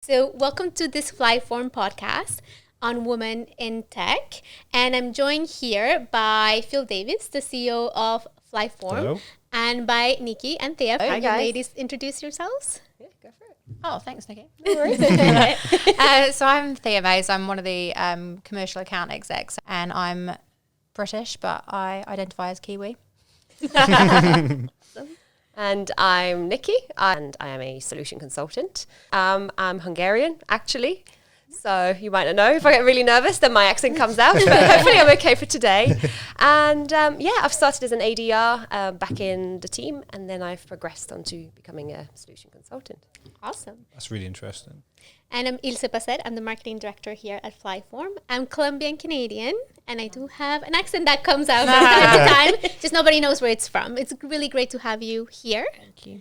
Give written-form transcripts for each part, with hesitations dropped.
So, welcome to this FlyForm podcast on women in tech. And I'm joined here by Phil Davis, the CEO of FlyForm, Hello. and by Nikki and Thea. Hi, Can you guys. ladies introduce yourselves? Yeah, go for it. Oh, thanks, Nikki. No worries. So I'm Thea Mays. I'm one of the commercial account execs, and I'm British, but I identify as Kiwi. And I'm Nikki, and I am a solution consultant. I'm Hungarian, actually. So you might not know. If I get really nervous, then my accent comes out. But hopefully I'm okay for today. And I've started as an ADR back in the team, and then I've progressed onto becoming a solution consultant. Awesome. That's really interesting. And I'm Ilse Passet. I'm the marketing director here at FlyForm. I'm Colombian Canadian, and I do have an accent that comes out from time to time. Just nobody knows where it's from. It's really great to have you here. Thank you.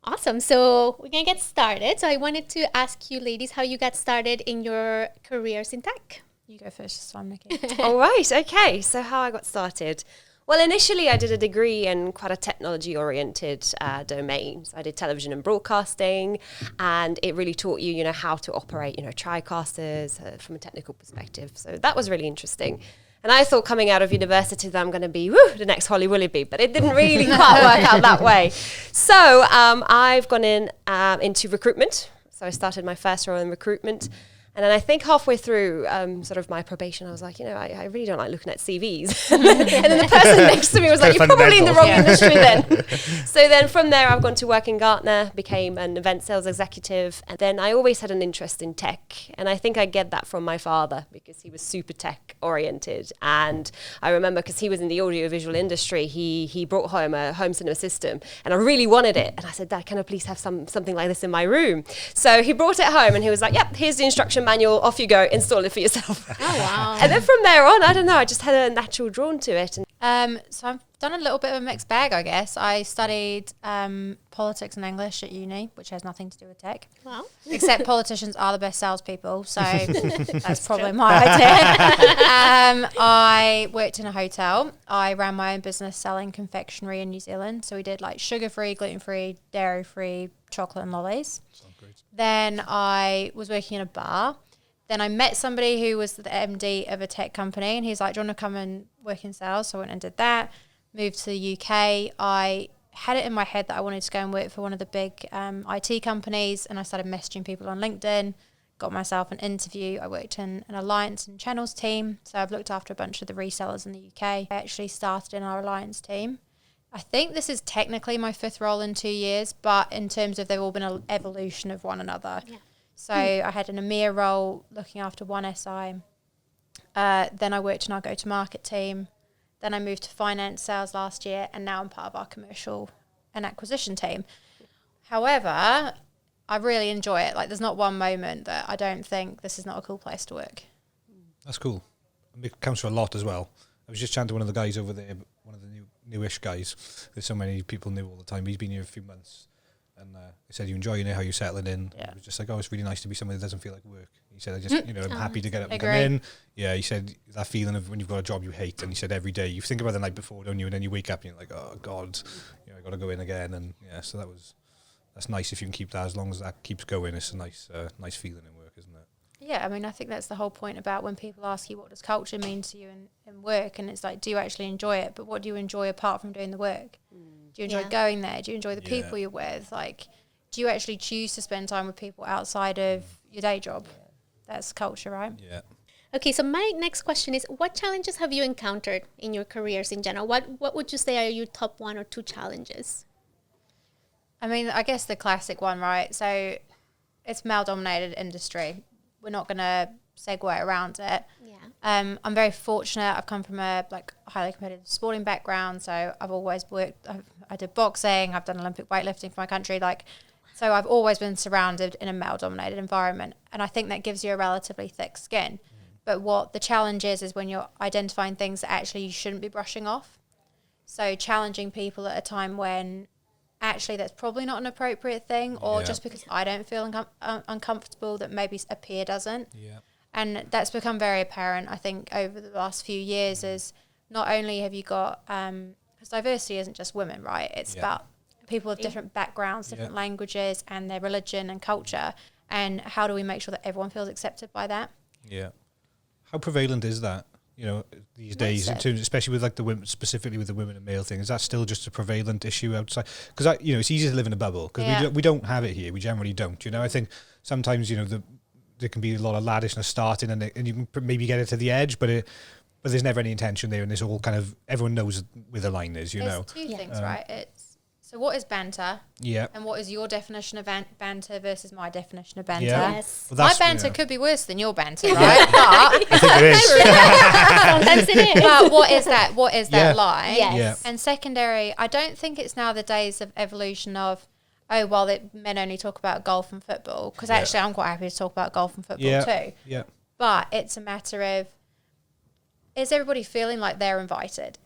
Awesome. So we're going to get started. So I wanted to ask you ladies how you got started in your careers in tech. You go first this time, Nikki. All right. Okay. So how I got started. Well, initially I did a degree in quite a technology-oriented domain. So I did television and broadcasting, and it really taught you, how to operate, TriCasters from a technical perspective. So that was really interesting. And I thought coming out of university that I'm going to be the next Holly Willoughby, but it didn't really quite work out that way. So I've gone into recruitment. So I started my first role in recruitment. And then I think halfway through sort of my probation, I was like, I really don't like looking at CVs. And then the person next to me was like, you're probably in the wrong industry then. So then from there, I've gone to work in Gartner, became an event sales executive. And then I always had an interest in tech. And I think I get that from my father because he was super tech oriented. And I remember because he was in the audiovisual industry, he brought home a home cinema system. And I really wanted it. And I said, Dad, can I please have something like this in my room? So he brought it home and he was like, yep, here's the instruction manual, off you go, install it for yourself. Oh, wow. And then from there on, I don't know, I just had a natural drawn to it. And So I've done a little bit of a mixed bag, I guess. I studied politics and English at uni, which has nothing to do with tech. Wow. Except politicians are the best salespeople, so that's probably my idea. I worked in a hotel. I ran my own business selling confectionery in New Zealand. So we did like sugar-free, gluten-free, dairy-free, chocolate and lollies. Sounds great. Then I was working in a bar. Then I met somebody who was the MD of a tech company, and he's like, do you want to come and work in sales? So I went and did that, moved to the UK. I had it in my head that I wanted to go and work for one of the big IT companies, and I started messaging people on LinkedIn, got myself an interview. I worked in an alliance and channels team, so I've looked after a bunch of the resellers in the UK. I actually started in our alliance team. I think this is technically my 5th role in 2 years, but in terms of they've all been an evolution of one another. Yeah. So I had an EMEA role looking after one SI. Then I worked in our go-to-market team. Then I moved to finance sales last year, and now I'm part of our commercial and acquisition team. However, I really enjoy it. Like, there's not one moment that I don't think this is not a cool place to work. That's cool. It counts for a lot as well. I was just chatting to one of the guys over there, one of the newish guys. There's so many people new all the time. He's been here a few months. And he said, you enjoying it, how you settling in? Yeah. It was just like, it's really nice to be somewhere that doesn't feel like work. He said, I'm happy to get up and come Agree. in. Yeah, he said, that feeling of when you've got a job you hate. And he said, every day, you think about the night before, don't you? And then you wake up and you're like, oh, God, I got to go in again. And yeah, so that's nice if you can keep that. As long as that keeps going, it's a nice feeling in work, isn't it? Yeah, I mean, I think that's the whole point about when people ask you, what does culture mean to you in work? And it's like, do you actually enjoy it? But what do you enjoy apart from doing the work? Do you enjoy going there? Do you enjoy the people you're with? Like, do you actually choose to spend time with people outside of your day job? That's culture, right? Yeah. Okay, so my next question is, what challenges have you encountered in your careers in general? What would you say are your top 1 or 2 challenges? I mean, I guess the classic one, right? So it's male-dominated industry. We're not going to segue around it. Yeah. I'm very fortunate. I've come from a highly competitive sporting background, so I've always worked. I did boxing. I've done Olympic weightlifting for my country. So I've always been surrounded in a male-dominated environment, and I think that gives you a relatively thick skin. But what the challenge is when you're identifying things that actually you shouldn't be brushing off. So challenging people at a time when actually that's probably not an appropriate thing, or just because I don't feel uncomfortable that maybe a peer doesn't. Yeah. And that's become very apparent, I think, over the last few years, is not only have you got, because diversity isn't just women, right? It's about people with different backgrounds, different languages, and their religion and culture. and how do we make sure that everyone feels accepted by that? Yeah. How prevalent is that, these days, in terms, especially with like the women, specifically with the women and male thing? Is that still just a prevalent issue outside? Because it's easy to live in a bubble because we don't have it here. We generally don't. I think sometimes there can be a lot of laddishness starting, and you can maybe get it to the edge, but there's never any intention there, and it's all kind of, everyone knows where the line is. There's two things, right? So what is banter? Yeah. And what is your definition of banter versus my definition of banter? Yeah. Yes. Well, My banter could be worse than your banter, right? But I think it is. Sometimes it is. but what is that? What is that line? Yes. Yeah. And secondary, I don't think it's now the days of evolution of, men only talk about golf and football. Because actually, I'm quite happy to talk about golf and football too. Yeah. But it's a matter of, is everybody feeling like they're invited?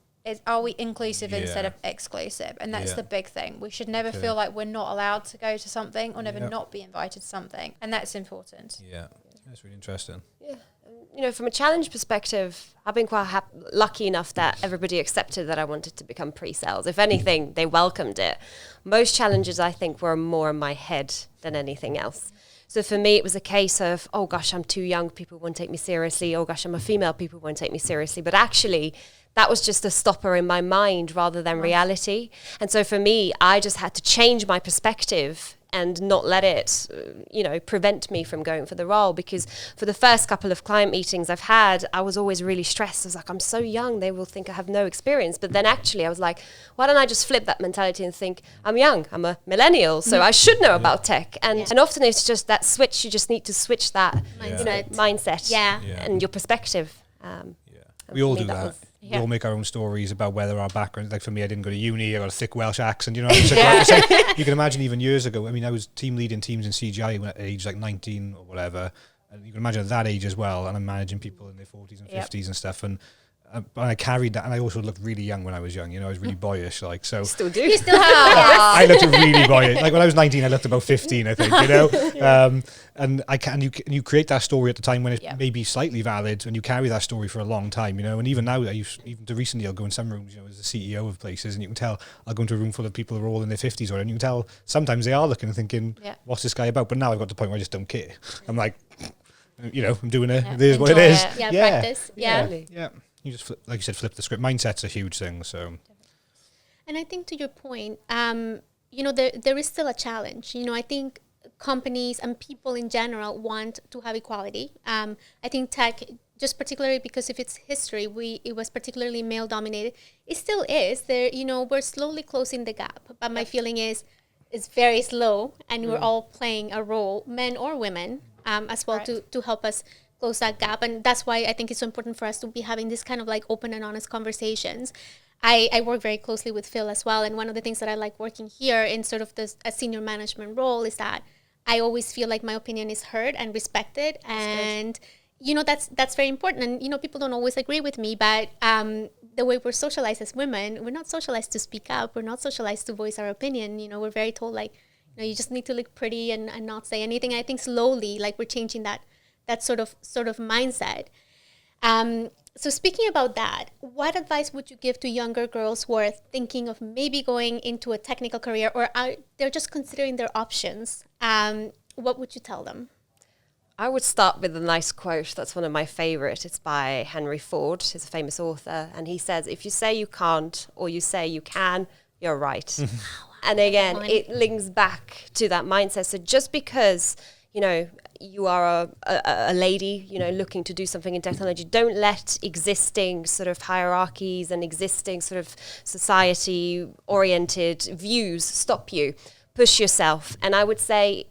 Are we inclusive instead of exclusive? And that's the big thing. We should never feel like we're not allowed to go to something or never not be invited to something. And that's important. Yeah. That's really interesting. Yeah. From a challenge perspective, I've been quite lucky enough that everybody accepted that I wanted to become pre-sales. If anything, they welcomed it. Most challenges, I think, were more in my head than anything else. So for me, it was a case of, oh gosh, I'm too young, people won't take me seriously. Oh gosh, I'm a female, people won't take me seriously. But actually, that was just a stopper in my mind rather than reality. And so for me, I just had to change my perspective and not let it, prevent me from going for the role. Because for the first couple of client meetings I've had, I was always really stressed. I was like, I'm so young, they will think I have no experience. But then actually I was like, why don't I just flip that mentality and think, I'm young, I'm a millennial, so I should know about tech. And often it's just that switch, you just need to switch that mindset and your perspective. We all do that. We all make our own stories about whether our background, like for me, I didn't go to uni, I got a thick Welsh accent, it's like, you can imagine even years ago, I was team leading teams in CGI at age like 19 or whatever, and you can imagine at that age as well, and I'm managing people in their 40s and 50s and stuff, and I carried that, and I also looked really young when I was young. I was really boyish, like so. You still do. You still have. I looked really boyish. Like when I was 19, I looked about 15, I think. And you create that story at the time when it's maybe slightly valid, and you carry that story for a long time. And even now, even to recently, I'll go in some rooms, as the CEO of places, and you can tell I'll go into a room full of people who are all in their 50s, and you can tell sometimes they are looking and thinking, "What's this guy about?" But now I've got to the point where I just don't care. I'm like, I'm doing it. It is what it is. Practice. Yeah. You just, like you said, flip the script. Mindset's a huge thing. So, and I think to your point, there is still a challenge. I think companies and people in general want to have equality. I think tech, just particularly because of its history, it was particularly male dominated. It still is. There, we're slowly closing the gap. But my feeling is, it's very slow, and we're all playing a role, men or women, as well, to help us close that gap. And that's why I think it's so important for us to be having this kind of like open and honest conversations. I work very closely with Phil as well, and one of the things that I like working here in sort of a senior management role is that I always feel like my opinion is heard and respected, and that's very important. And people don't always agree with me, but the way we're socialized as women, we're not socialized to speak up, we're not socialized to voice our opinion. We're very told like, you just need to look pretty and not say anything. I think slowly, like, we're changing that sort of mindset. So speaking about that, what advice would you give to younger girls who are thinking of maybe going into a technical career, or they're just considering their options? What would you tell them? I would start with a nice quote. That's one of my favorite. It's by Henry Ford. He's a famous author. And he says, if you say you can't or you say you can, you're right. And again, it links back to that mindset. So just because, you are a lady, looking to do something in technology, don't let existing sort of hierarchies and existing sort of society-oriented views stop you. Push yourself. And I would say,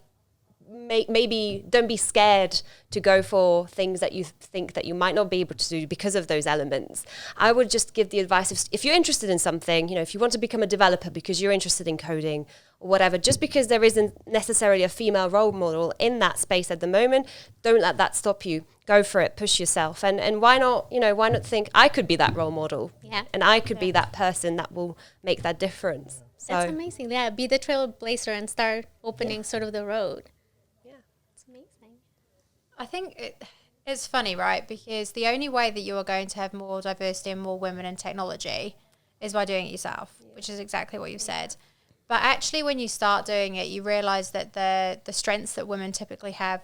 maybe don't be scared to go for things that you think that you might not be able to do because of those elements. I would just give the advice, if you're interested in something, if you want to become a developer because you're interested in coding or whatever, just because there isn't necessarily a female role model in that space at the moment, don't let that stop you. Go for it, push yourself. And why not think I could be that role model? And I could be that person that will make that difference. That's amazing. Yeah, be the trailblazer and start opening sort of the road. I think it's funny, right? Because the only way that you are going to have more diversity and more women in technology is by doing it yourself, which is exactly what you said. But actually, when you start doing it, you realise that the strengths that women typically have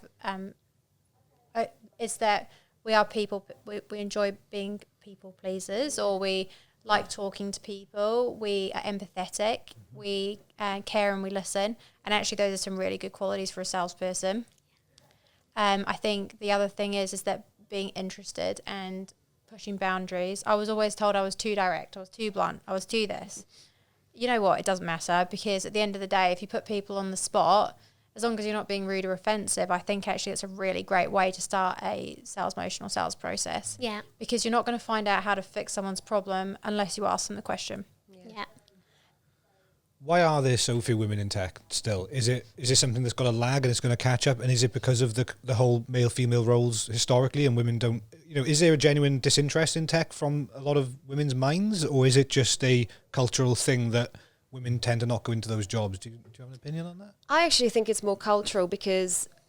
is that we are people. We enjoy being people pleasers, or we like talking to people. We are empathetic. We care and we listen. And actually, those are some really good qualities for a salesperson. I think the other thing is that being interested and pushing boundaries. I was always told I was too direct. I was too blunt. I was too this. You know what? It doesn't matter, because at the end of the day, if you put people on the spot, as long as you're not being rude or offensive, I think actually it's a really great way to start a sales motion or sales process. Yeah. Because you're not going to find out how to fix someone's problem unless you ask them the question. Yeah. Why are there so few women in tech still? Is it something that's got a lag and it's going to catch up? And is it because of the whole male-female roles historically, and women don't, is there a genuine disinterest in tech from a lot of women's minds, or is it just a cultural thing that women tend to not go into those jobs? Do you have an opinion on that? I actually think it's more cultural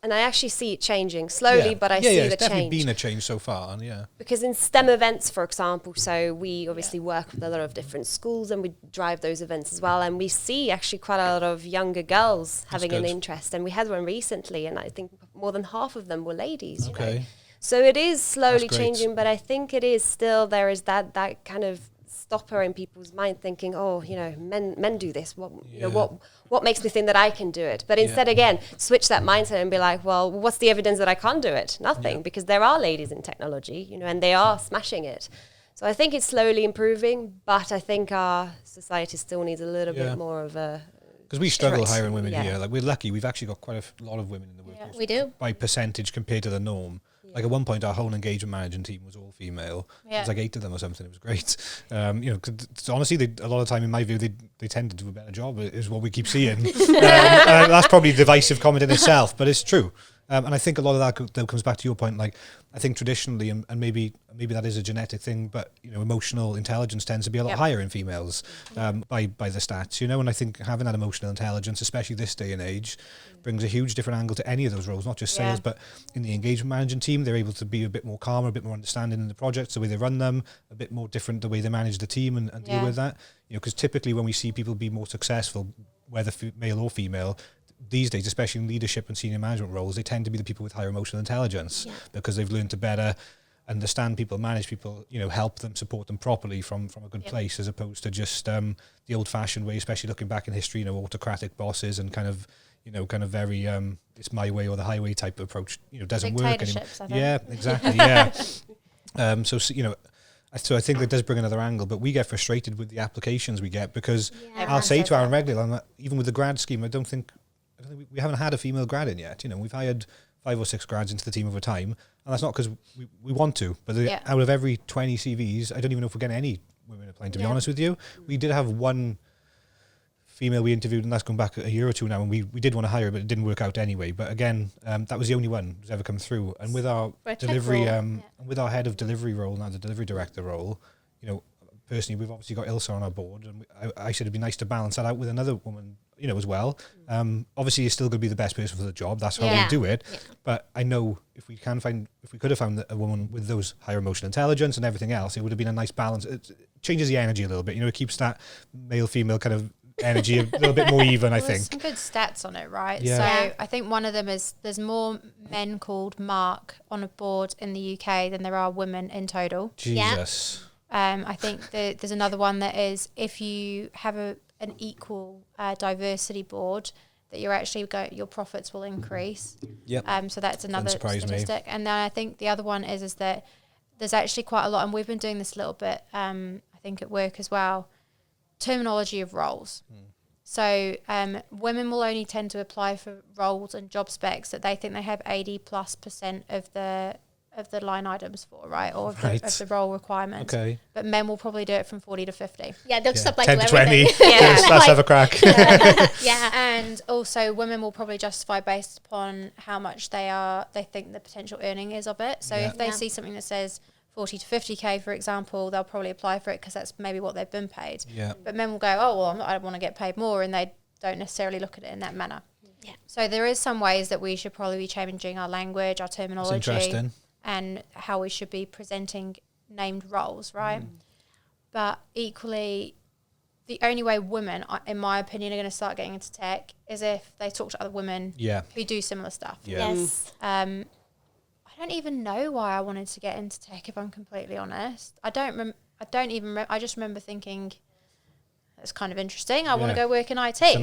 and I actually see it changing slowly, but I see the it's definitely change. been a change so far, and Because in STEM events, for example, so we obviously work with a lot of different schools and we drive those events as well, and we see actually quite a lot of younger girls having an interest, and we had one recently, and I think more than half of them were ladies. Okay. You know? So it is slowly That's great. changing, but I think it is still, there is that kind of stopper in people's mind thinking, men do this. What makes me think that I can do it? But instead, again, switch that mindset and be like, well, what's the evidence that I can't do it? Nothing, because there are ladies in technology, and they are smashing it. So I think it's slowly improving, but I think our society still needs a little bit more of a... Because we struggle strict- hiring women here. Like, we're lucky. We've actually got quite a lot of women in the workforce. We do. By percentage compared to the norm. Like, at one point, our whole engagement management team was all female. Yeah. It was like 8 of them or something. It was great. 'Cause honestly, a lot of the time, in my view, they tend to do a better job, is what we keep seeing. That's probably a divisive comment in itself, but it's true. And I think a lot of that comes back to your point. Like, I think traditionally, and maybe that is a genetic thing, but emotional intelligence tends to be a lot higher in females by the stats. And I think having that emotional intelligence, especially this day and age, brings a huge different angle to any of those roles, not just sales, but in the engagement management team, they're able to be a bit more calmer, a bit more understanding in the projects, the way they run them, a bit more different the way they manage the team and deal with that. Because typically when we see people be more successful, whether male or female, these days, especially in leadership and senior management roles, they tend to be the people with higher emotional intelligence because they've learned to better understand people, manage people, help them, support them properly from a good place, as opposed to just the old-fashioned way, especially looking back in history, autocratic bosses and kind of very it's my way or the highway type of approach, doesn't work anymore. Yeah, exactly. So I think that does bring another angle, but we get frustrated with the applications we get because I'll say to Aaron regularly, even with the grad scheme, I don't think we haven't had a female grad in yet. We've hired 5 or 6 grads into the team over time, and that's not because we want to, but out of every 20 CVs, I don't even know if we're getting any women applying, to be honest with you. We did have one female we interviewed, and that's gone back a year or two now, and we did want to hire her, but it didn't work out anyway. But again, that was the only one who's ever come through. And with our delivery, with our head of delivery role, now the delivery director role, personally, we've obviously got Ilsa on our board, and I said it'd be nice to balance that out with another woman, as well. Obviously, you're still going to be the best person for the job. That's how we do it. Yeah. But I know if we could have found a woman with those higher emotional intelligence and everything else, it would have been a nice balance. It changes the energy a little bit. It keeps that male-female kind of energy a little bit more even, I think. There's some good stats on it, right? Yeah. So I think one of them is there's more men called Mark on a board in the UK than there are women in total. Jesus. I think there's another one that is if you have an equal diversity board, that you're actually your profits will increase. Yep. So that's another statistic. And then I think the other one is that there's actually quite a lot, and we've been doing this a little bit, I think at work as well, terminology of roles. So women will only tend to apply for roles and job specs that they think they have 80+% of the line items for, right? Or of the role requirements. Okay. But men will probably do it from 40 to 50. Yeah, they'll just apply 10 to to 20. everything. Let's have a crack. Yeah. And also women will probably justify based upon how much they think the potential earning is of it. So if they see something that says 40 to 50k, for example, they'll probably apply for it because that's maybe what they've been paid. Yeah. But men will go, oh, well, I want to get paid more, and they don't necessarily look at it in that manner. Yeah. So there is some ways that we should probably be changing our language, our terminology. That's interesting. And how we should be presenting named roles, right? But equally, the only way women, in my opinion, are going to start getting into tech is if they talk to other women who do similar stuff. Yeah. Yes. I don't even know why I wanted to get into tech, if I'm completely honest. I just remember thinking, it's kind of interesting. I want to go work in IT. I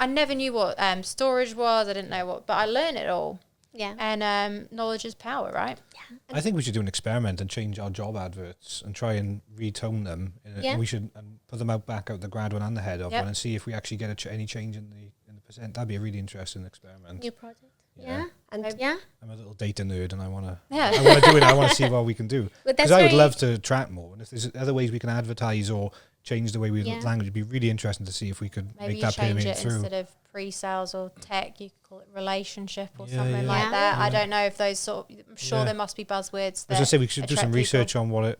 never knew what storage was. I didn't know what, but I learned it all. Yeah. And knowledge is power, right? Yeah. I think we should do an experiment and change our job adverts and try and retone them. And we should put them back out the grad one and the head of one and see if we actually get any change in the percent. That'd be a really interesting experiment. New project. Yeah. And I'm a little data nerd and I want to do it. I want to see what we can do. Because I would love to track more. And if there's other ways we can advertise or change the way we language, it'd be really interesting to see if we could make that permeate through. Instead of pre-sales or tech, you could call it relationship or something like that. Yeah. I don't know if those I'm sure there must be buzzwords. As I say, we should do some research on what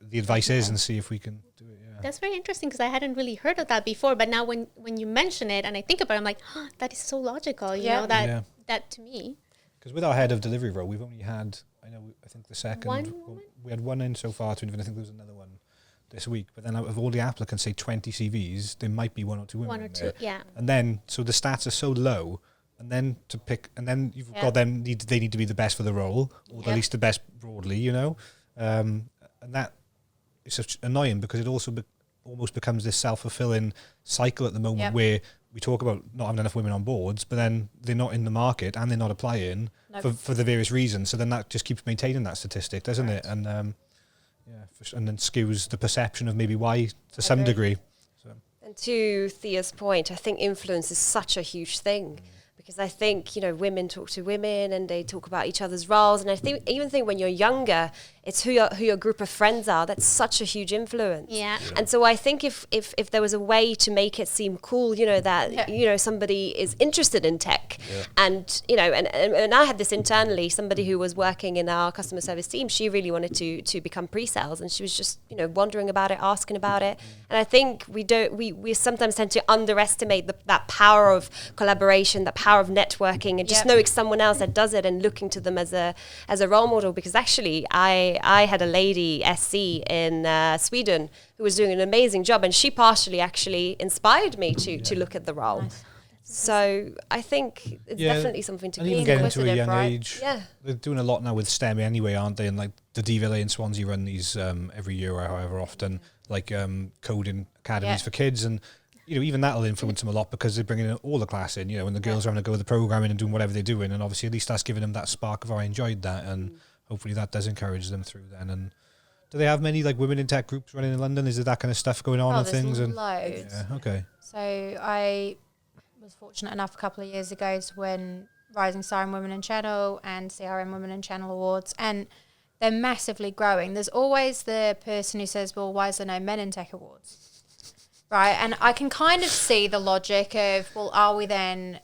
the advice is and see if we can do it. Yeah. That's very interesting because I hadn't really heard of that before. But now when you mention it and I think about it, I'm like, that is so logical. You know, that to me. Because with our head of delivery role, we've only had, I think the second. One we had one in so far to even I think there was another one this week. But then out of all the applicants, say 20 CVs, there might be one or two women. One or two, yeah. And then, so the stats are so low, and then to pick, and then you've got them, they need to be the best for the role, or at least the best broadly, and that is such annoying because it also almost becomes this self-fulfilling cycle at the moment where we talk about not having enough women on boards, but then they're not in the market and they're not applying for the various reasons. So then that just keeps maintaining that statistic, doesn't it? And and then skews the perception of maybe why to some degree. So. And to Thea's point, I think influence is such a huge thing. Because I think, women talk to women and they talk about each other's roles. And I think when you're younger, it's who your group of friends are. That's such a huge influence. Yeah. And so I think if there was a way to make it seem cool, that, somebody is interested in tech. Yeah. And, and I had this internally, somebody who was working in our customer service team, she really wanted to become pre-sales. And she was just, wondering about it, asking about it. And I think we sometimes tend to underestimate that power of collaboration, that power of networking, and just knowing someone else that does it and looking to them as a role model. Because actually I had a lady SC in Sweden who was doing an amazing job, and she partially actually inspired me to look at the role. Nice. So I think it's definitely something to be getting into a young age. Yeah, they're doing a lot now with STEM anyway, aren't they? And like the DVLA in Swansea run these every year or however often, like coding academies for kids, and even that'll influence them a lot because they're bringing all the class in, and the girls are having to go with the programming and doing whatever they're doing, and obviously at least that's giving them that spark of I enjoyed that, and hopefully that does encourage them through then. And do they have many like women in tech groups running in London? Is there that kind of stuff going on and things? And loads. Yeah, okay. So I was fortunate enough a couple of years ago to win Rising Star in Women in Channel and CRM Women in Channel Awards, and they're massively growing. There's always the person who says, well, why is there no Men in Tech Awards? Right, and I can kind of see the logic of, well, are we then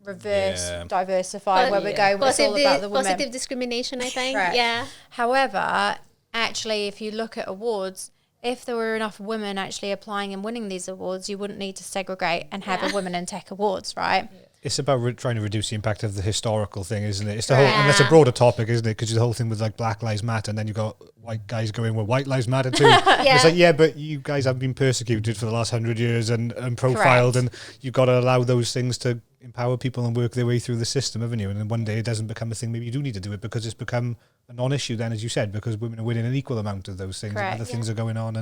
diversify where we go? It's all about the women. Positive discrimination, I think. Correct. Yeah. However, actually, if you look at awards, if there were enough women actually applying and winning these awards, you wouldn't need to segregate and have a Women in Tech Awards, right? It's about trying to reduce the impact of the historical thing, isn't it? It's the whole, and that's a broader topic, isn't it? Because the whole thing with like Black Lives Matter, and then you've got white guys going, well, White Lives Matter too. It's like, but you guys have been persecuted for the last 100 years and profiled. Correct. And you've got to allow those things to empower people and work their way through the system, haven't you? And then one day it doesn't become a thing. Maybe you do need to do it because it's become a non-issue then, as you said, because women are winning an equal amount of those things. Correct. And other things are going on,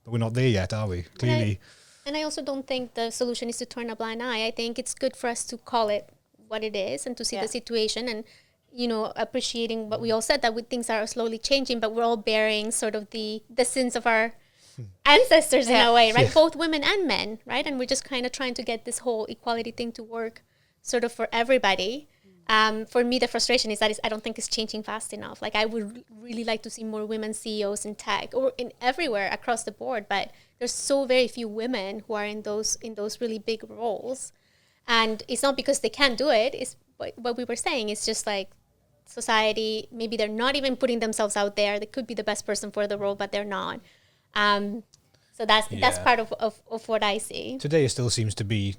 but we're not there yet, are we? Clearly. And I also don't think the solution is to turn a blind eye. I think it's good for us to call it what it is and to see the situation and, appreciating what we all said, that things are slowly changing, but we're all bearing sort of the sins of our ancestors in a way, right? Both women and men, right? And we're just kind of trying to get this whole equality thing to work sort of for everybody. For me, the frustration is that I don't think it's changing fast enough. Like I would really like to see more women CEOs in tech or in everywhere across the board, but there's so very few women who are in those really big roles. And it's not because they can't do it. It's what we were saying. It's just like society, maybe they're not even putting themselves out there. They could be the best person for the role, but they're not. So that's part of what I see. Today it still seems to be,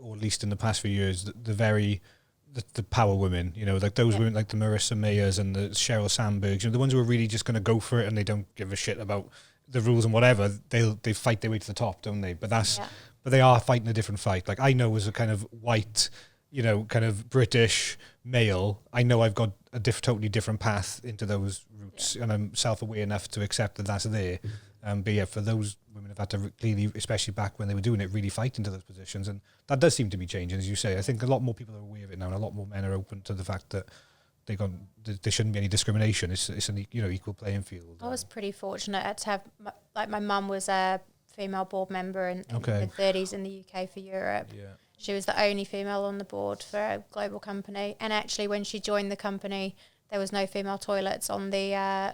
or at least in the past few years, the power women, like those women like the Marissa Mayers and the Sheryl Sandbergs, the ones who are really just going to go for it and they don't give a shit about the rules and whatever, they fight their way to the top, don't they? But Yeah. but they are fighting a different fight. Like, I know as a kind of white, kind of British male, I know I've got a totally different path into those routes, and I'm self-aware enough to accept that that's there. But yeah, for those women have had to clearly, especially back when they were doing it, really fight into those positions, and that does seem to be changing, as you say. I think a lot more people are aware of it now, and a lot more men are open to the fact that there shouldn't be any discrimination. It's an equal playing field. I was pretty fortunate to have, my mum was a female board member in the 30s in the UK for Europe. Yeah. She was the only female on the board for a global company. And actually, when she joined the company, there was no female toilets on the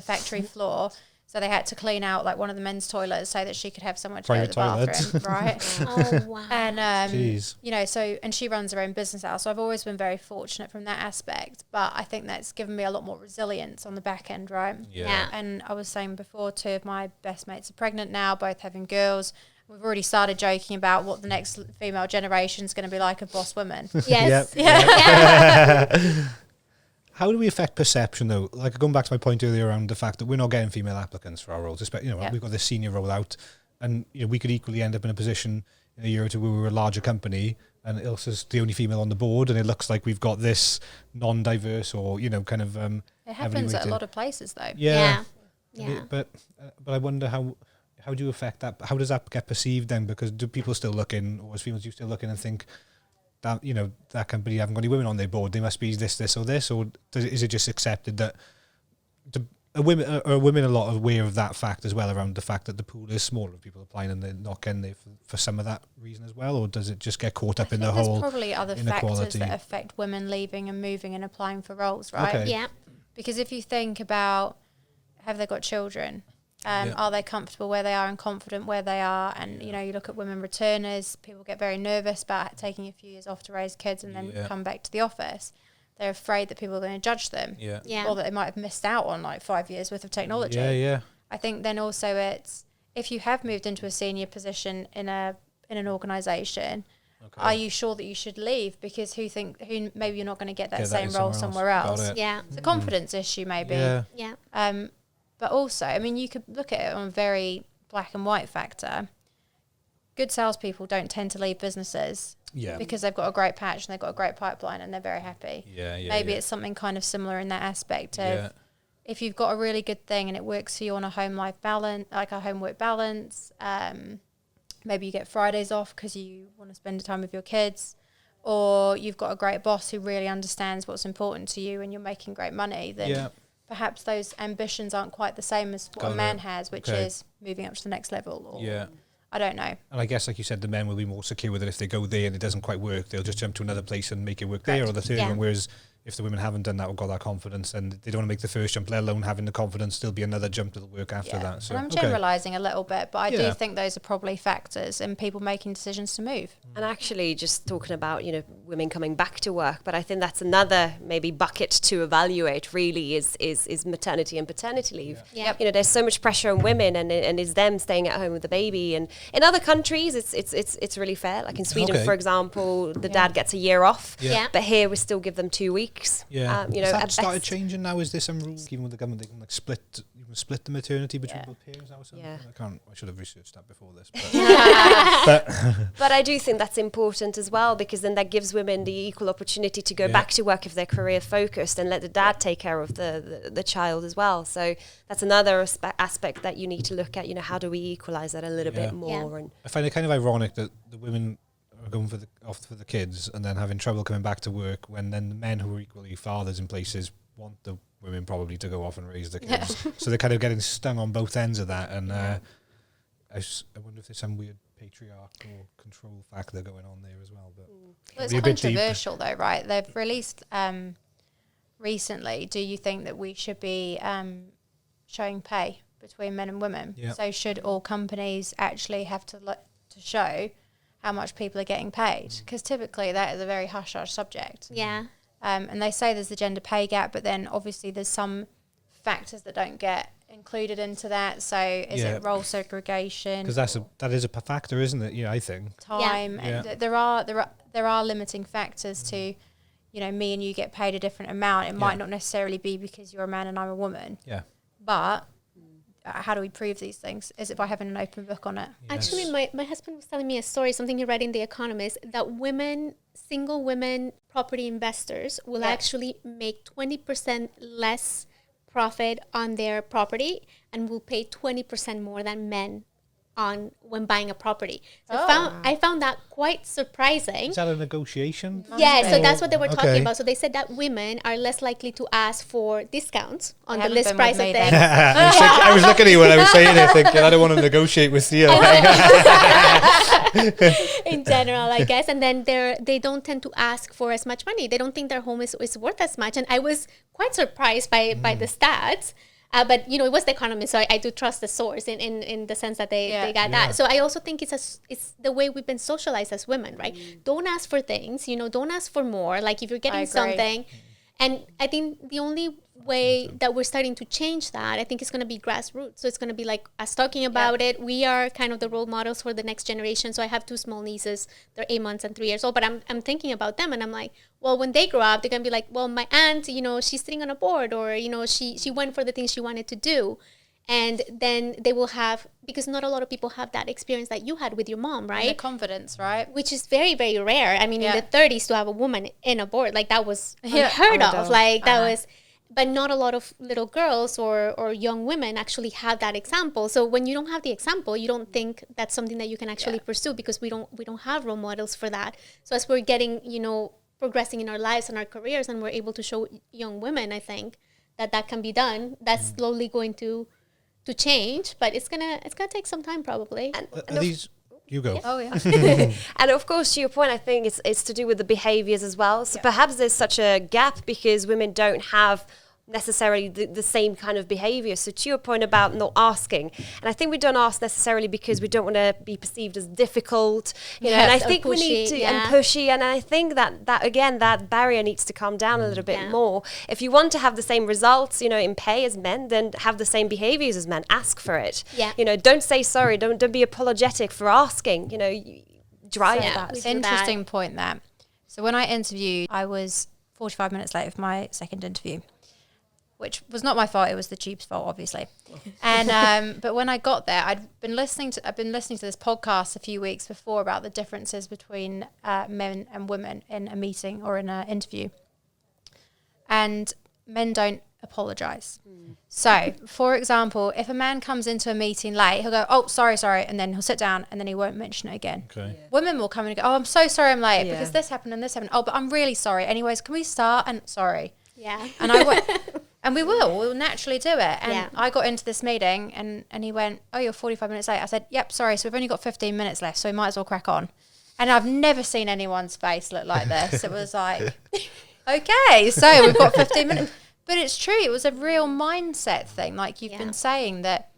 factory floor. So they had to clean out like one of the men's toilets so that she could have somewhere to go to the bathroom, right? Oh, wow. And Jeez. and she runs her own business out. So I've always been very fortunate from that aspect. But I think that's given me a lot more resilience on the back end, right? Yeah. And I was saying before, 2 of my best mates are pregnant now, both having girls. We've already started joking about what the next female generation is going to be like of boss women. Yes. Yeah. How do we affect perception, though? Like, going back to my point earlier around the fact that we're not getting female applicants for our roles, especially, we've got this senior role out, and we could equally end up in a position in a year or two where we're a larger company and Ilsa's the only female on the board, and it looks like we've got this non-diverse or kind of It happens at a lot of places, though. Yeah. But I wonder how do you affect that? How does that get perceived then? Because do people still look in, or as females, do you still look in and think that that company haven't got any women on their board, they must be this or this, or is it just accepted that are women a lot aware of that fact as well, around the fact that the pool is smaller of people applying and they're not getting there for some of that reason as well, or does it just get caught up in the whole there's probably other inequality factors that affect women leaving and moving and applying for roles, right? Okay. Yeah. Because if you think about, have they got children? Are they comfortable where they are and confident where they are? And, you look at women returners, people get very nervous about taking a few years off to raise kids and then come back to the office. They're afraid that people are going to judge them. Yeah. Or that they might have missed out on like 5 years worth of technology. Yeah. I think then also it's, if you have moved into a senior position in an organisation, are you sure that you should leave? Because maybe you're not going to get that same role somewhere else. Yeah. It's a confidence issue maybe. Yeah. But also, I mean, you could look at it on a very black and white factor. Good salespeople don't tend to leave businesses because they've got a great patch and they've got a great pipeline and they're very happy. Maybe it's something kind of similar in that aspect of if you've got a really good thing and it works for you on a home-life balance, like a home-work balance, maybe you get Fridays off because you want to spend time with your kids, or you've got a great boss who really understands what's important to you and you're making great money, then perhaps those ambitions aren't quite the same as what a man has, which is moving up to the next level. Or I don't know. And I guess, like you said, the men will be more secure with it. If they go there and it doesn't quite work, they'll just jump to another place and make it work there, or the third one. Whereas if the women haven't done that or got that confidence, and they don't want to make the first jump, let alone having the confidence, there'll be another jump that'll work after that. So, and I'm generalising a little bit, but I do think those are probably factors in people making decisions to move. And actually, just talking about, women coming back to work, but I think that's another maybe bucket to evaluate really is maternity and paternity leave. There's so much pressure on women and it's them staying at home with the baby. And in other countries, it's really fair. Like in Sweden, for example, the dad gets a year off, but here we still give them 2 weeks. Has that started changing now? Is there some rules, even with the government, they can split the maternity between both parents now or something? I should have researched that before this. But I do think that's important as well, because then that gives women the equal opportunity to go back to work if they're career focused, and let the dad take care of the child as well. So that's another aspect that you need to look at. How do we equalize that a little bit more? And I find it kind of ironic that the women are going off for the kids and then having trouble coming back to work, when then the men who are equally fathers in places want the women probably to go off and raise the kids. So they're kind of getting stung on both ends of that. And I wonder if there's some weird patriarchal control factor going on there as well. But it's controversial though, right? They've released recently, do you think that we should be showing pay between men and women? So should all companies actually have to show how much people are getting paid? Because typically that is a very hush-hush subject. And they say there's the gender pay gap, but then obviously there's some factors that don't get included into that. So is it role segregation? Because that is a factor, isn't it? I think time. And there are limiting factors to, me and you get paid a different amount. It might not necessarily be because you're a man and I'm a woman. But how do we prove these things? Is it by having an open book on it? Actually, my husband was telling me a story, something he read in The Economist, that single women property investors will actually make 20% less profit on their property and will pay 20% more than men on when buying a property. So I found that quite surprising. Is that a negotiation? Yeah, so that's what they were talking Okay. about. So they said that women are less likely to ask for discounts on the haven't list been price with of me things. then. I was looking at you when I was saying it, thinking I don't want to negotiate with Thea. In general, I guess. And then they don't tend to ask for as much money. They don't think their home is worth as much. And I was quite surprised by the stats. But it was The Economist, so I do trust the source in the sense that they got that. So I also think it's the way we've been socialized as women, right? Don't ask for things, don't ask for more. Like if you're getting something, and I think the only way that we're starting to change that, I think it's going to be grassroots. So it's going to be like us talking about it. We are kind of the role models for the next generation. So I have 2 small nieces. They're 8 months and 3 years old. But I'm thinking about them, and I'm like, well, when they grow up, they're going to be like, well, my aunt, she's sitting on a board, or she went for the things she wanted to do. And then they will have, because not a lot of people have that experience that you had with your mom, right? And the confidence, right? Which is very, very rare. I mean, in the 30s to have a woman in a board, like that was unheard of. Like that was, but not a lot of little girls or young women actually have that example. So when you don't have the example, you don't think that's something that you can actually pursue, because we don't have role models for that. So as we're getting, progressing in our lives and our careers, and we're able to show young women, I think that can be done. That's slowly going to change, but it's gonna take some time probably. Are these? You go. Oh yeah. And of course, to your point, I think it's to do with the behaviors as well. So perhaps there's such a gap because women don't have necessarily the same kind of behavior. So to your point about not asking, and I think we don't ask necessarily because we don't want to be perceived as difficult, and I think we need to, and pushy, and I think that again, that barrier needs to come down a little bit more. If you want to have the same results, in pay as men, then have the same behaviors as men. Ask for it. Don't say sorry, don't be apologetic for asking, drive that. Interesting point there. So when I interviewed, I was 45 minutes late for my second interview, which was not my fault. It was the tube's fault, obviously. And but when I got there, I've been listening to this podcast a few weeks before about the differences between men and women in a meeting or in an interview. And men don't apologize. So, for example, if a man comes into a meeting late, he'll go, "Oh, sorry," and then he'll sit down and then he won't mention it again. Okay. Women will come and go, "Oh, I'm so sorry I'm late because this happened and this happened. Oh, but I'm really sorry. Anyways, can we start?" And sorry. Yeah. And I went, and we'll naturally do it. And I got into this meeting and he went, "Oh, you're 45 minutes late." I said, "Yep, sorry. So we've only got 15 minutes left, so we might as well crack on." And I've never seen anyone's face look like this. It was like, okay, so we've got 15 minutes. But it's true. It was a real mindset thing. Like you've been saying that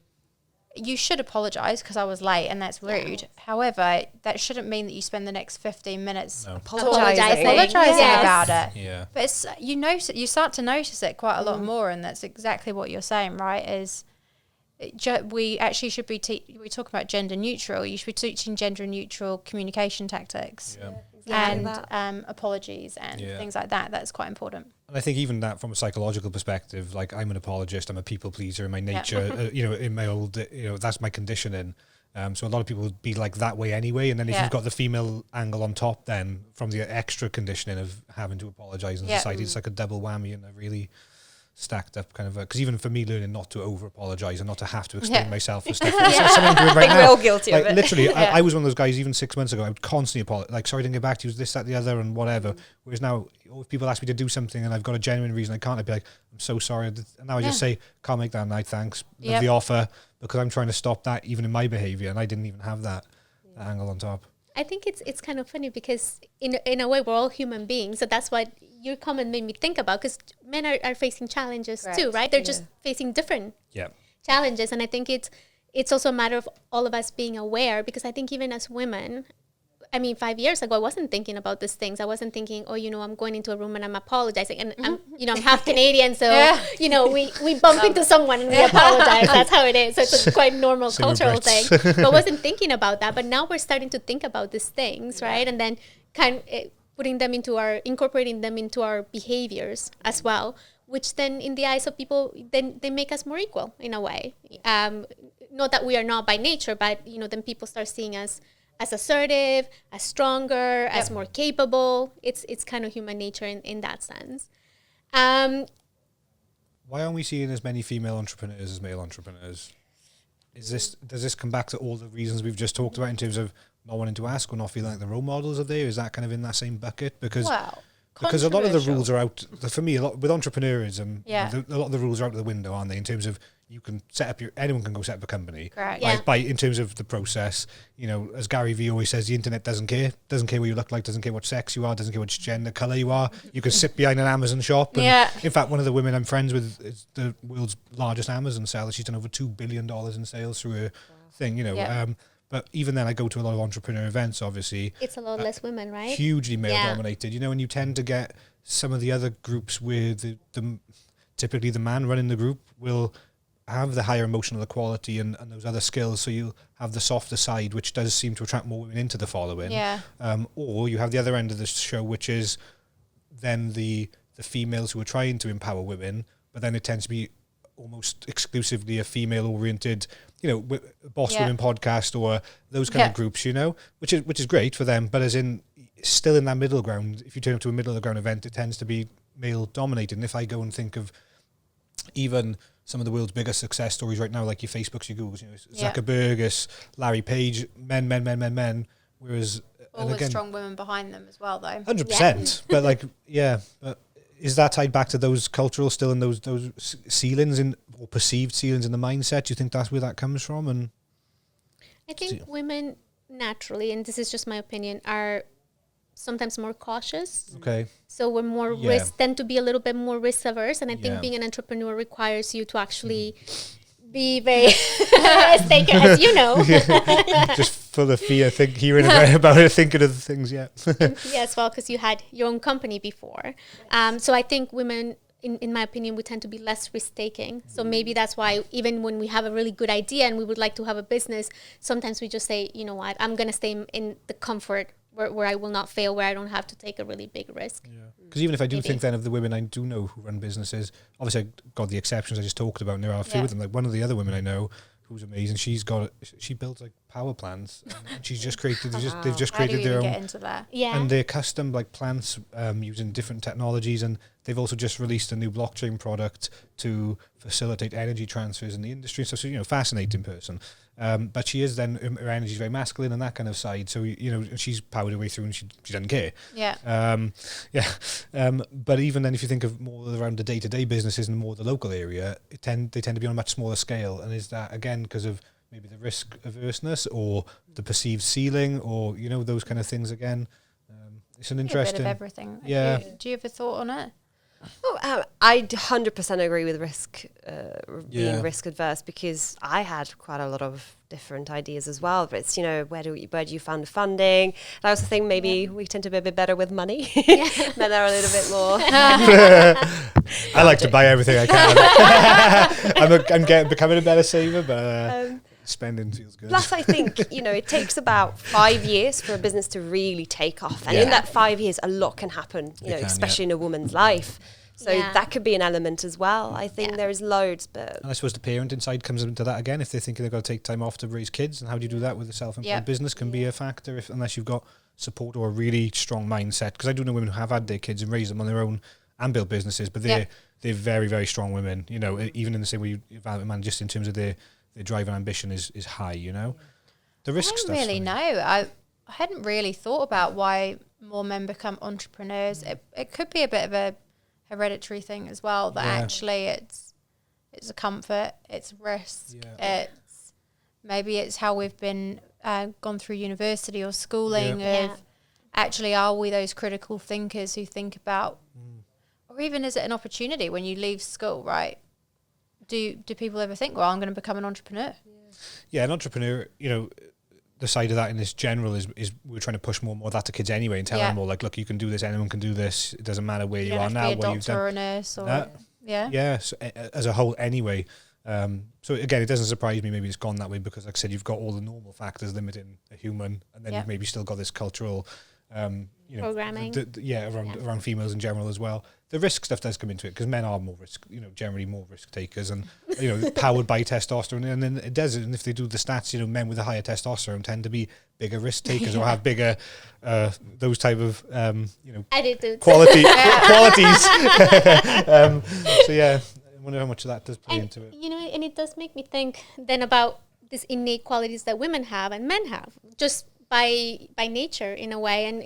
you should apologise because I was late and that's rude. Yeah. However, that shouldn't mean that you spend the next 15 minutes apologising about it. Yeah. But it's, you start to notice it quite a lot more, and that's exactly what you're saying, right? Is we actually should be we talk about gender neutral. You should be teaching gender neutral communication tactics. Yeah. And apologies and things like that. That's quite important. And I think even that from a psychological perspective, like I'm an apologist, I'm a people pleaser in my nature, in my old, that's my conditioning. So a lot of people would be like that way anyway. And then if you've got the female angle on top, then from the extra conditioning of having to apologize in society, it's like a double whammy and a really stacked up kind of, because even for me learning not to over apologize and not to have to explain myself for stuff. Something I'm doing right now. We're all guilty of it. Literally, I was one of those guys even 6 months ago. I would constantly apologize, like, sorry I didn't get back to you, this, that, the other, and whatever. Whereas now, if people ask me to do something and I've got a genuine reason I can't, I'd be like, I'm so sorry. And now I just say, can't make that night, thanks. Love the offer, because I'm trying to stop that even in my behavior, and I didn't even have that angle on top. I think it's kind of funny because in a way we're all human beings, so that's what your comment made me think about, because men are facing challenges too, right? They're just facing different challenges, and I think it's also a matter of all of us being aware, because I think even as women, I mean, 5 years ago, I wasn't thinking about these things. I wasn't thinking, I'm going into a room and I'm apologizing. And I'm half Canadian, so, we bump into someone and we apologize. That's how it is. So it's a quite normal cultural thing. But I wasn't thinking about that. But now we're starting to think about these things, right? And then incorporating them into our behaviors as well, which then in the eyes of people, then they make us more equal in a way. Not that we are not by nature, but then people start seeing us as assertive, as stronger, as more capable. It's kind of human nature in that sense. Why aren't we seeing as many female entrepreneurs as male entrepreneurs? Does this come back to all the reasons we've just talked about in terms of not wanting to ask or not feeling like the role models are there? Is that kind of in that same bucket? Because a lot of the rules are out. For me, a lot with entrepreneurism, a lot of the rules are out of the window, aren't they? In terms of you can set up anyone can go set up a company. Correct. By in terms of the process, as Gary Vee always says, the internet doesn't care what you look like, doesn't care what sex you are, doesn't care which gender, colour you are. You can sit behind an Amazon shop. And in fact, one of the women I'm friends with is the world's largest Amazon seller. She's done over $2 billion in sales through her thing. But even then, I go to a lot of entrepreneur events, obviously. It's a lot less women, right? Hugely male-dominated, and you tend to get some of the other groups where typically the man running the group will have the higher emotional equality and those other skills, so you'll have the softer side, which does seem to attract more women into the following. Or you have the other end of the show, which is then the females who are trying to empower women, but then it tends to be almost exclusively a female-oriented, boss women podcast or those kind of groups, which is great for them, but as in still in that middle ground, if you turn up to a middle of the ground event, it tends to be male-dominated. And if I go and think of even some of the world's biggest success stories right now, like your Facebooks, your Googles, Zuckerberg, Larry Page, men, whereas... Always strong women behind them as well, though. 100%. But is that tied back to those cultural still in those ceilings or perceived ceilings in the mindset? Do you think that's where that comes from? And I think women naturally, and this is just my opinion, are sometimes more cautious. Okay. So we're more tend to be a little bit more risk averse, and I think being an entrepreneur requires you to actually be very risk taker, as you know. Just full of fear, hearing about it, thinking of the things. Yes, well, because you had your own company before. So I think women, in my opinion, we tend to be less risk-taking. So maybe that's why even when we have a really good idea and we would like to have a business, sometimes we just say, you know what, I'm going to stay in the comfort where I will not fail, where I don't have to take a really big risk. Because even if I do think then of the women I do know who run businesses, obviously I've got the exceptions I just talked about, and there are a few of them. Like one of the other women I know who's amazing, she builds like power plants, and she's just created they've just created their own, get into that? And they're custom like plants using different technologies, and they've also just released a new blockchain product to facilitate energy transfers in the industry. So fascinating person. But she is then, her energy is very masculine and that kind of side. So, she's powered her way through and she doesn't care. But even then, if you think of more around the day-to-day businesses and more the local area, they tend to be on a much smaller scale. And is that, again, because of maybe the risk averseness or the perceived ceiling or, those kind of things again? It's an interesting... A bit of everything. Yeah. Do you have a thought on it? I 100% agree with being risk adverse, because I had quite a lot of different ideas as well. But it's, where do you find the funding? And I also think maybe we tend to be a bit better with money. Men are a little bit more. I like to buy everything I can. I'm becoming a better saver, but spending feels good. Plus, I think, it takes about 5 years for a business to really take off. And in that 5 years, a lot can happen, especially in a woman's life. So that could be an element as well. I think there is loads, but... And I suppose the parenting side comes into that again, if they're thinking they've got to take time off to raise kids. And how do you do that with a self-employed business can be a factor unless you've got support or a really strong mindset. Because I do know women who have had their kids and raised them on their own and built businesses, but they're very, very strong women. Even in the same way you evaluate a man, just in terms of their drive and ambition is high, The risk stuff. I don't really know. I hadn't really thought about why more men become entrepreneurs. It could be a bit of a hereditary thing as well, that actually it's a comfort, it's risk, it's how we've been gone through university or schooling of actually, are we those critical thinkers who think about, or even is it an opportunity when you leave school, right? Do people ever think, well, I'm going to become an entrepreneur? Yeah, an entrepreneur, the side of that in this general is we're trying to push more and more of that to kids anyway and tell them all, like, look, you can do this, anyone can do this. It doesn't matter where you are now. What you've done. Or a nurse or, so, as a whole anyway. So again, it doesn't surprise me maybe it's gone that way because, like I said, you've got all the normal factors limiting a human, and then you've maybe still got this cultural Programming. Around females in general as well. The risk stuff does come into it because men are more generally more risk takers and, powered by testosterone. And then it does, and if they do the stats, men with a higher testosterone tend to be bigger risk takers or have bigger, those type of, attitudes. qualities. So yeah, I wonder how much of that does play into it. And it does make me think then about these innate qualities that women have and men have, just by nature in a way. And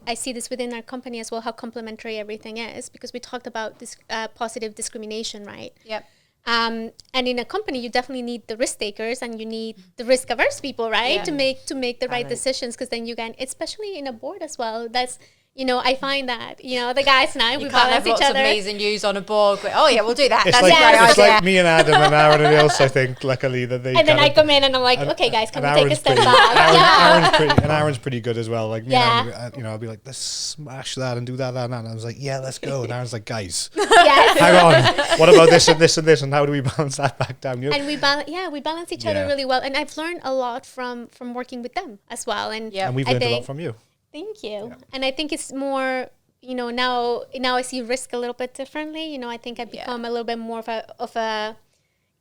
I see this within our company as well, how complementary everything is, because we talked about this positive discrimination, right? Yep. And in a company you definitely need the risk takers and you need the risk averse people, right? Yeah. to make the right decisions, because then you can, especially in a board as well, that's I find that the guys and I, we You can't balance have each lots other. of me's and you's on a board. Oh yeah, we'll do that. It's That's like, a great it's idea. like me and Adam and Aaron else, I think, luckily, that they And then I come in and I'm like, okay guys, can we take a step pretty, back? Aaron's pretty good as well. Like me Yeah. and Aaron, I'll be like, let's smash that and do that and that. And I was like, yeah, let's go. And Aaron's like, guys, Yes. hang on. What about this and this and this? And how do we balance that back down? And we balance each other Yeah. really well. And I've learned a lot from working with them as well. And Yep. And we've I learned a lot think- from you. Thank you. And I think it's more, now I see risk a little bit differently. I think I've become a little bit more of a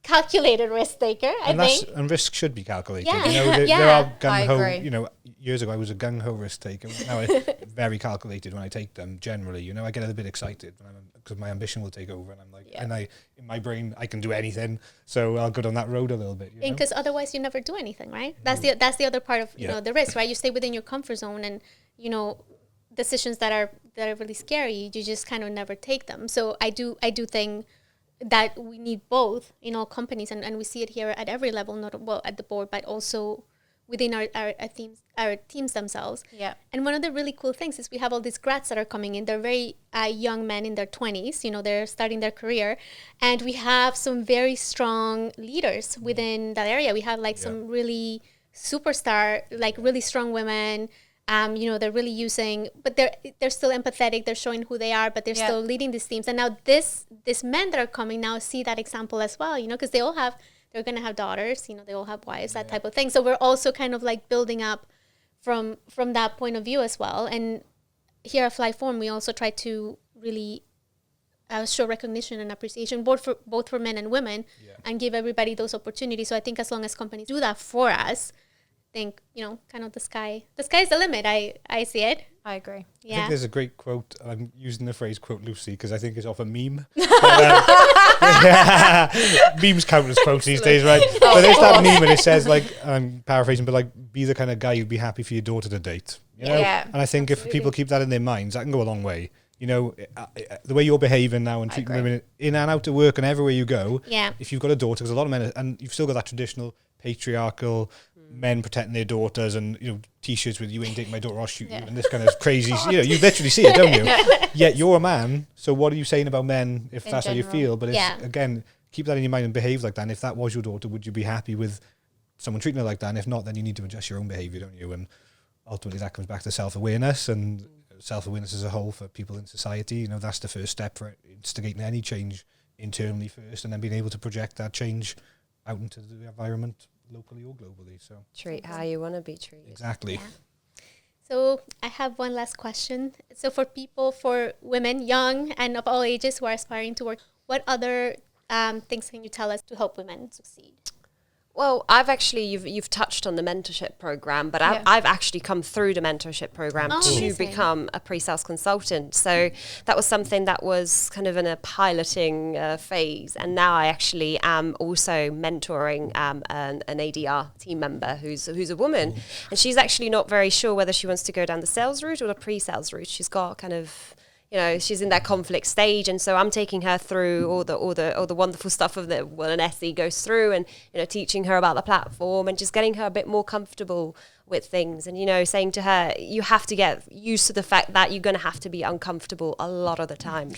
calculated risk taker, And risk should be calculated. Yeah. There are I gung-ho, agree. years ago I was a gung-ho risk taker. Now I'm very calculated when I take them, generally. I get a bit excited because my ambition will take over and I'm like, and in my brain, I can do anything. So I'll go down that road a little bit. Because otherwise you never do anything, right? That's the other part of, the risk, right? You stay within your comfort zone and, decisions that are really scary, you just kind of never take them. So I do think that we need both in all companies, and we see it here at every level, not at the board, but also within our teams themselves. Yeah. And one of the really cool things is we have all these grads that are coming in. They're very young men in their 20s. They're starting their career, and we have some very strong leaders within that area. We have some really superstar, really strong women. They're really using, but they're still empathetic. They're showing who they are, but they're still leading these teams. And now these men that are coming now see that example as well, because they're going to have daughters, they all have wives, that type of thing. So we're also kind of building up from that point of view as well. And here at FlyForm, we also try to really show recognition and appreciation, both for men and women, and give everybody those opportunities. So I think as long as companies do that for us, think kind of the sky is the limit. I see it. I agree. I think there's a great quote. I'm using the phrase "quote loosely" because I think it's off a meme. Memes count as quotes these days, right? But there's that meme and it says I'm paraphrasing, but be the kind of guy who'd be happy for your daughter to date. Yeah, And I think if people keep that in their minds, that can go a long way. The way you're behaving now and treating women in and out of work and everywhere you go. Yeah. If you've got a daughter, because a lot of men, and you've still got that traditional patriarchal men protecting their daughters and t-shirts with "you ain't dating my daughter, I'll shoot you" and this kind of crazy you literally see it, don't you? Yet you're a man, so what are you saying about men if that's how you feel? But again, keep that in your mind and behave like that. And if that was your daughter, would you be happy with someone treating her like that? And if not, then you need to adjust your own behavior, don't you? And ultimately that comes back to self-awareness and self-awareness as a whole for people in society. That's the first step for instigating any change internally first, and then being able to project that change out into the environment locally or globally. So Treat how you want to be treated. Exactly. Yeah. So I have one last question. So for women, young and of all ages who are aspiring to work, what other things can you tell us to help women succeed? Well, I've actually, you've touched on the mentorship program, but I've actually come through the mentorship program to amazing. become a pre-sales consultant. So that was something that was kind of in a piloting phase. And now I actually am also mentoring an ADR team member who's a woman. And she's actually not very sure whether she wants to go down the sales route or the pre-sales route. She's got kind of, she's in that conflict stage, and so I'm taking her through all the wonderful stuff of what an SE goes through, and teaching her about the platform and just getting her a bit more comfortable with things, and saying to her, you have to get used to the fact that you're going to have to be uncomfortable a lot of the time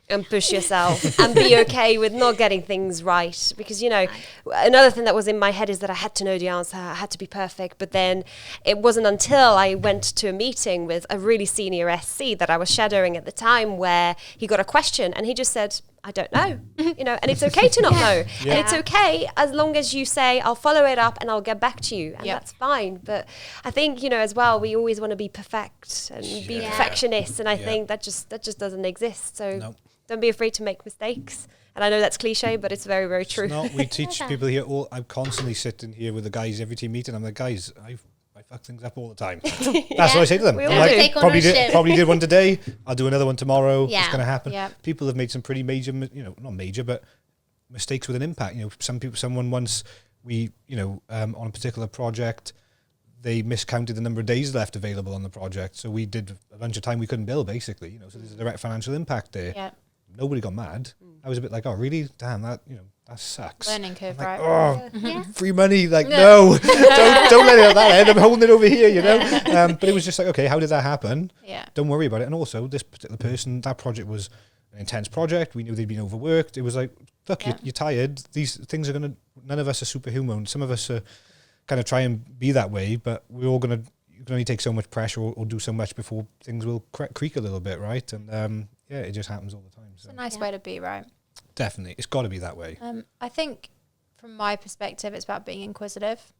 and push yourself and be okay with not getting things right, because another thing that was in my head is that I had to know the answer, I had to be perfect. But then it wasn't until I went to a meeting with a really senior SC that I was shadowing at the time where he got a question and he just said, I don't know, and it's okay to not know. Yeah. And it's okay as long as you say, I'll follow it up and I'll get back to you. And Yep. that's fine. But I think, as well, we always want to be perfect and be Yeah. perfectionists. And I Yeah. think that just doesn't exist. So No. don't be afraid to make mistakes. And I know that's cliche, but it's very, very true. No, we teach people here I'm constantly sitting here with the guys every team meeting. I'm like, guys, I fuck things up all the time. That's what I say to them. We I'm all like, do. Take probably ownership. did one today. I'll do another one tomorrow. Yeah. It's going to happen. Yeah. People have made some pretty major, not major, but mistakes with an impact. Someone once on a particular project, they miscounted the number of days left available on the project. So we did a bunch of time we couldn't bill, basically. So there's a direct financial impact there. Yeah. Nobody got mad. I was a bit like, oh, really? Damn, that sucks. Learning curve, I'm like, right? oh, Yeah. free money, like, no, don't let it at that end. I'm holding it over here, But it was just like, okay, how did that happen? Yeah. Don't worry about it. And also, this particular person, that project was an intense project. We knew they'd been overworked. It was like, look, Yeah. you're tired. These things are none of us are superhuman. Some of us are kind of try and be that way, but we're all you can only take so much pressure or do so much before things will creak a little bit, right? And it just happens all the time. So It's a nice way to be, right? definitely, it's got to be that way. I think from my perspective, it's about being inquisitive.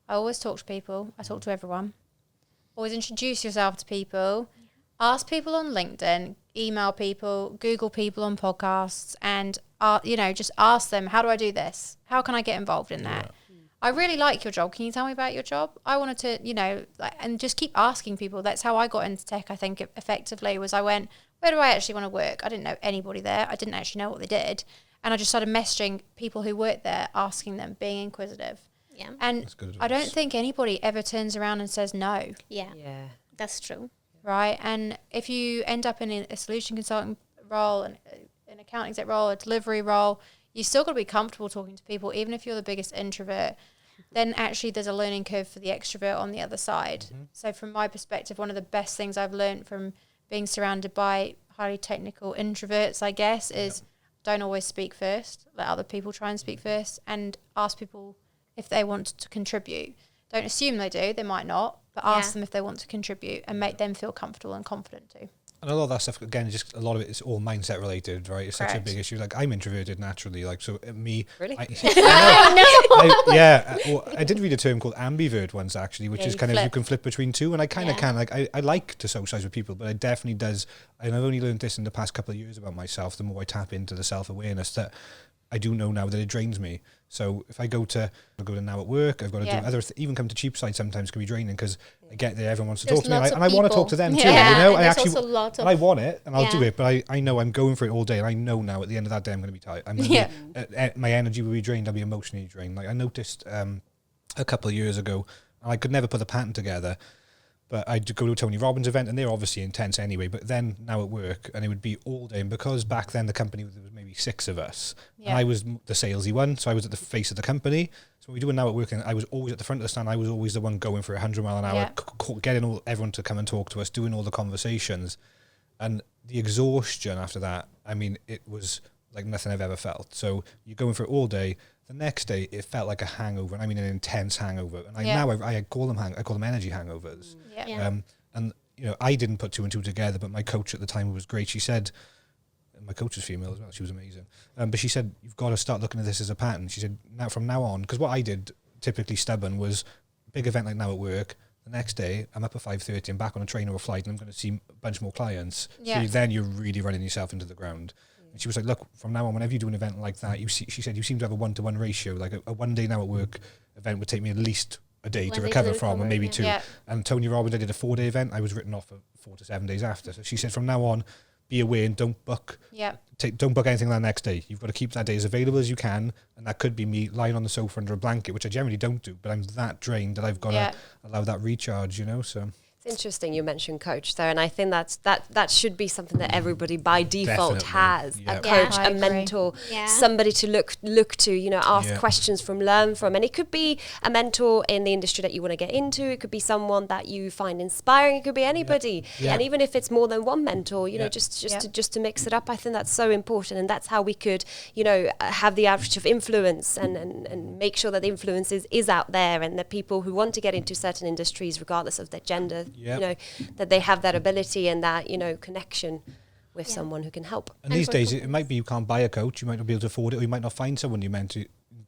I always talk to people. I talk to everyone. Always introduce yourself to people. Ask people on LinkedIn, email people, Google people on podcasts, and just ask them, how do I do this? How can I get involved in that? I really like your job. Can you tell me about your job? I wanted to, and just keep asking people. That's how I got into tech, I think, effectively, was I went, where do I actually want to work? I didn't know anybody there. I didn't actually know what they did. And I just started messaging people who worked there, asking them, being inquisitive. Yeah. And That's good I don't advice. think anybody ever turns around and says no, Yeah. Yeah. That's true. right? And if you end up in a solution consulting role, an account exec role, a delivery role, you still got to be comfortable talking to people, even if you're the biggest introvert. Then actually there's a learning curve for the extrovert on the other side. So from my perspective, one of the best things I've learned from being surrounded by highly technical introverts, I guess, is don't always speak first. Let other people try and speak first, and ask people if they want to contribute. Don't assume they do. They might not, but ask them if they want to contribute and make them feel comfortable and confident too. And a lot of that stuff, again, just a lot of it is all mindset related, right? It's such a Correct. big issue. Like, I'm introverted naturally, me. Really? I did read a term called ambivert once, actually, which Yeah, is you kind of, you flip. can flip between two, and I kind of Yeah. can. Like, I like to socialize with people, but it definitely does. And I've only learned this in the past couple of years about myself, the more I tap into the self-awareness, that I do know now that it drains me. So if I go to Now at Work, I've got to do other, even come to Cheapside sometimes can be draining, because I get there, everyone wants to There's talk to me, lots and of I want to people. talk to them too, Yeah, you know? and I there's actually, also lots of- and I want it, and I'll do Yeah. it, but I know I'm going for it all day, and I know now at the end of that day I'm going to be tired. I'm gonna be, my energy will be drained, I'll be emotionally drained. Like, I noticed a couple of years ago, and I could never put the pattern together, but I'd go to a Tony Robbins event, and they're obviously intense anyway, but then Now at Work, and it would be all day, and because back then the company, there was maybe 6 of us, and I was the salesy one, so I was at the face of the company. So when we do a Now at Work, and I was always at the front of the stand, I was always the one going for 100 mile an hour, getting everyone to come and talk to us, doing all the conversations. And the exhaustion after that, I mean, it was like nothing I've ever felt. So you're going for it all day. The next day, it felt like a hangover, and I mean an intense hangover. And I call them energy hangovers. Yeah. And I didn't put 2 and 2 together, but my coach at the time was great. She said, and my coach was female as well, she was amazing. But she said, you've got to start looking at this as a pattern. She said, from now on, because what I did, typically stubborn, was big event like Now at Work. The next day, I'm up at 5:30, I'm back on a train or a flight, and I'm going to see a bunch more clients. Yeah. So then you're really running yourself into the ground. And she was like, look, from now on, whenever you do an event like that, she said, you seem to have a 1-to-1 ratio. Like a 1 day Now at Work event would take me at least a day to recover from, and maybe 2. Yeah. And Tony Robbins, I did a 4-day event. I was written off for 4 to 7 days after. So she said, from now on, be aware and don't book anything that next day. You've got to keep that day as available as you can. And that could be me lying on the sofa under a blanket, which I generally don't do, but I'm that drained that I've got to allow that recharge, so. It's interesting you mentioned coach there, and I think that should be something that everybody by default has. Definitely, a coach, I a agree. mentor, Yeah. somebody to look to, ask Yeah. questions from, learn from. And it could be a mentor in the industry that you want to get into. It could be someone that you find inspiring. It could be anybody. Yeah. And even if it's more than one mentor, Yeah. just to mix it up, I think that's so important. And that's how we could, have the outreach of influence and make sure that the influence is out there, and that people who want to get into certain industries, regardless of their gender, Yeah. that they have that ability and that, connection. with someone who can help. And these days, it might be you can't buy a coach, you might not be able to afford it, or you might not find someone you meant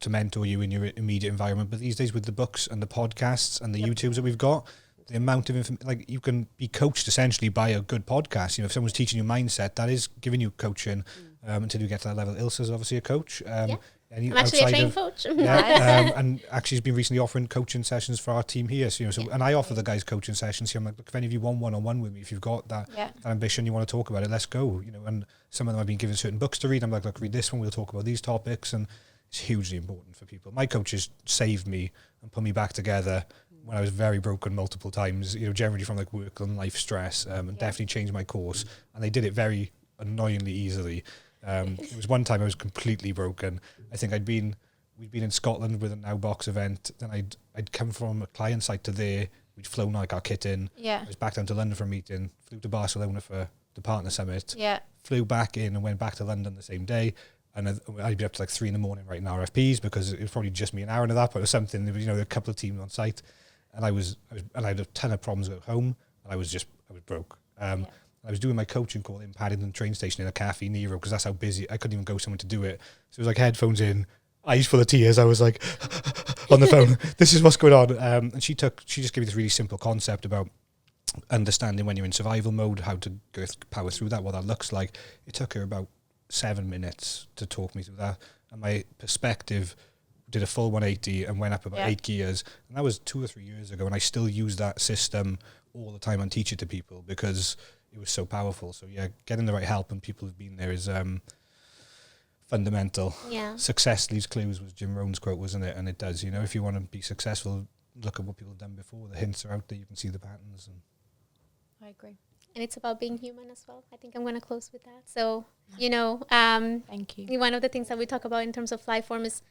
to mentor you in your immediate environment. But these days, with the books and the podcasts and the YouTubes that we've got, the amount of information, like you can be coached essentially by a good podcast. You know, if someone's teaching you mindset, that is giving you coaching until you get to that level. Ilsa's obviously a coach. I'm actually a trained coach. And actually has been recently offering coaching sessions for our team here. So, you know, and I offer the guys coaching sessions here. I'm like, look, if any of you want one-on-one with me, if you've got that ambition, you want to talk about it, let's go. You know, and some of them I've been given certain books to read. I'm like, look, read this one. We'll talk about these topics, and it's hugely important for people. My coaches saved me and put me back together when I was very broken multiple times. You know, generally from like work and life stress, and definitely changed my course. And they did it very annoyingly easily. It was one time I was completely broken. I think we'd been in Scotland with a Now Box event. Then I'd come from a client site to there. We'd flown like our kit in. I was back down to London for a meeting. Flew to Barcelona for the partner summit. Flew back in and went back to London the same day. And I'd be up to like 3 a.m. writing RFPs because it was probably just me an hour into that, but it was something. There was, you know, a couple of teams on site, and I had a ton of problems at home. And I was broke. I was doing my coaching call in Paddington train station in a Cafe Nero because that's how busy. I couldn't even go somewhere to do it. So it was like headphones in, eyes full of tears. I was like on the phone. This is what's going on. And she just gave me this really simple concept about understanding when you're in survival mode, how to power through that, what that looks like. It took her about 7 minutes to talk me through that, and my perspective did a full 180 and went up about 8 gears. And that was 2 or 3 years ago, and I still use that system all the time and teach it to people because it was so powerful. So yeah, getting the right help and people who've been there is fundamental. Success leaves clues was Jim Rohn's quote, wasn't it? And it does. You know, if you want to be successful, look at what people have done before. The hints are out there. You can see the patterns. And I agree. And it's about being human as well. I think I'm going to close with that. So, you know, thank you. One of the things that we talk about in terms of FlyForm is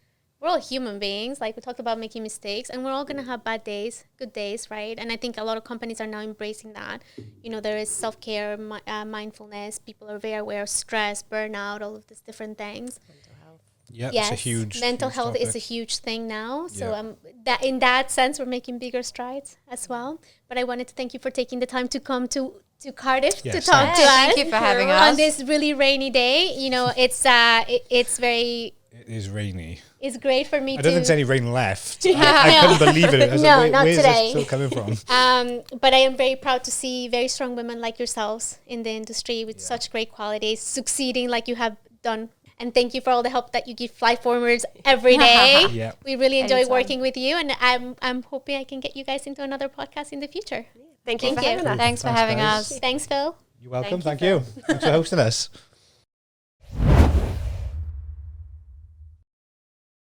we're all human beings. Like we talked about making mistakes, and we're all going to have bad days, good days, right? And I think a lot of companies are now embracing that. You know, there is self-care, mindfulness. People are very aware of stress, burnout, all of these different things. Mental health. Yeah, Yes, it's a huge mental health topic. is a huge thing now. So that in that sense, we're making bigger strides as well. But I wanted to thank you for taking the time to come to Cardiff to talk to us. Thank you for having us on this really rainy day. You know, it's very. It is rainy. It's great for me. I don't think there's any rain left. I couldn't believe it. I was like, not where's today. this still coming from? But I am very proud to see very strong women like yourselves in the industry with such great qualities, succeeding like you have done. And thank you for all the help that you give FlyFormers every day. We really enjoy working with you, and I'm hoping I can get you guys into another podcast in the future. Thank you for having us. Thanks for having us. Thanks, Phil. You're welcome. Thank you. Thanks for hosting us.